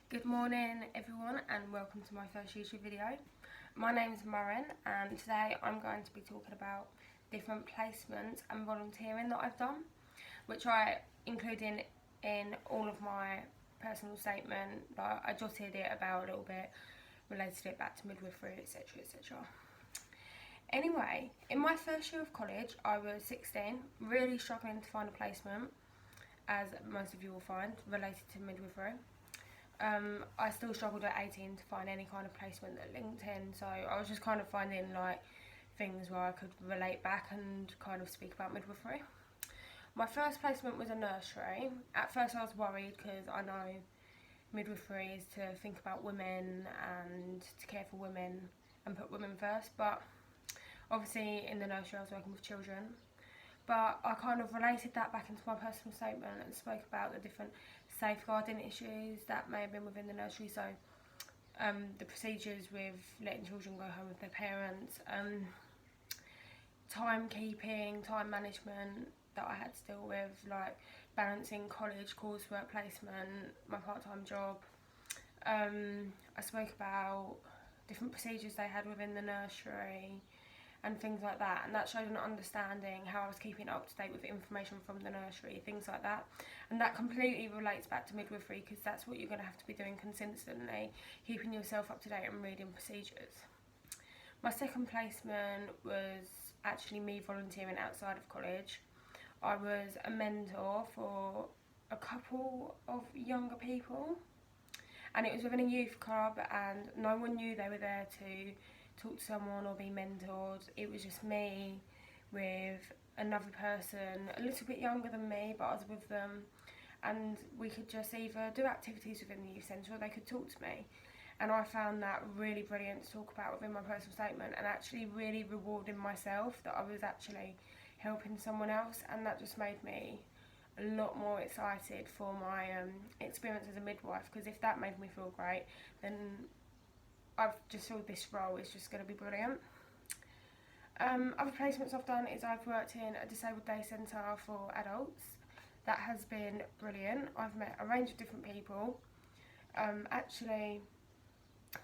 Good morning everyone and welcome to my first YouTube video. My name is Maren and today I'm going to be talking about different placements and volunteering that I've done, which I include in all of my personal statement. Like, I jotted it about a little bit, related it back to midwifery, etc, etc. Anyway, in my first year of college I was 16, really struggling to find a placement, as most of you will find, related to midwifery. I still struggled at 18 to find any kind of placement at LinkedIn, so I was just kind of finding like things where I could relate back and kind of speak about midwifery. My first placement was a nursery. At first I was worried because I know midwifery is to think about women and to care for women and put women first, but obviously in the nursery I was working with children. But I kind of related that back into my personal statement and spoke about the different safeguarding issues that may have been within the nursery. So the procedures with letting children go home with their parents, timekeeping, time management that I had to deal with, like balancing college, coursework, placement, my part-time job. I spoke about different procedures they had within the nursery and things like that, and that showed an understanding how I was keeping up to date with information from the nursery, things like that. And that completely relates back to midwifery, because that's what you're going to have to be doing consistently, keeping yourself up to date and reading procedures. My second placement was actually me volunteering outside of college. I was a mentor for a couple of younger people, and it was within a youth club, and no one knew they were there to talk to someone or be mentored. It was just me with another person a little bit younger than me, but I was with them, and we could just either do activities within the youth centre or they could talk to me. And I found that really brilliant to talk about within my personal statement, and actually really rewarding myself that I was actually helping someone else, and that just made me a lot more excited for my experience as a midwife, because if that made me feel great, then I've just feel this role is just going to be brilliant. Other placements I've done is I've worked in a disabled day centre for adults. That has been brilliant. I've met a range of different people. Actually,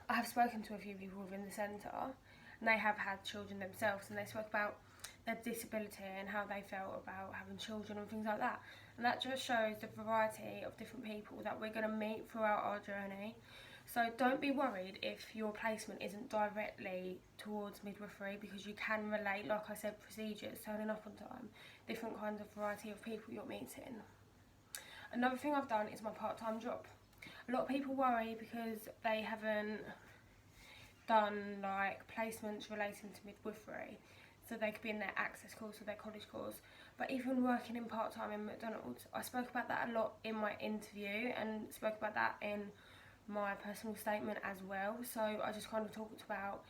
I have spoken to a few people within the centre, and they have had children themselves, and they spoke about their disability and how they felt about having children and things like that. And that just shows the variety of different people that we're going to meet throughout our journey. So don't be worried if your placement isn't directly towards midwifery, because you can relate, like I said, procedures, turning up on time, different kinds of variety of people you're meeting. Another thing I've done is my part-time job. A lot of people worry because they haven't done like placements relating to midwifery, so they could be in their access course or their college course. But even working in part-time in McDonald's, I spoke about that a lot in my interview and spoke about that in my personal statement as well. So I just kind of talked about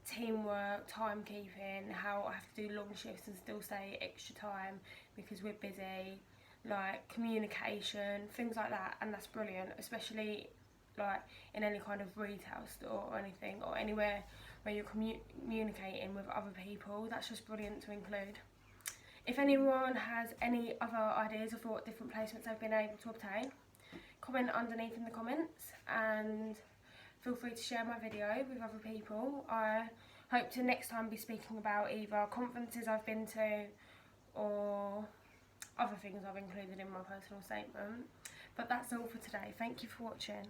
teamwork, timekeeping, how I have to do long shifts and still stay extra time because we're busy, like communication, things like that. And that's brilliant, especially like in any kind of retail store or anything, or anywhere where you're communicating with other people. That's just brilliant to include. If anyone has any other ideas of what different placements they've been able to obtain, comment underneath in the comments, and feel free to share my video with other people. I hope to next time be speaking about either conferences I've been to or other things I've included in my personal statement. But that's all for today. Thank you for watching.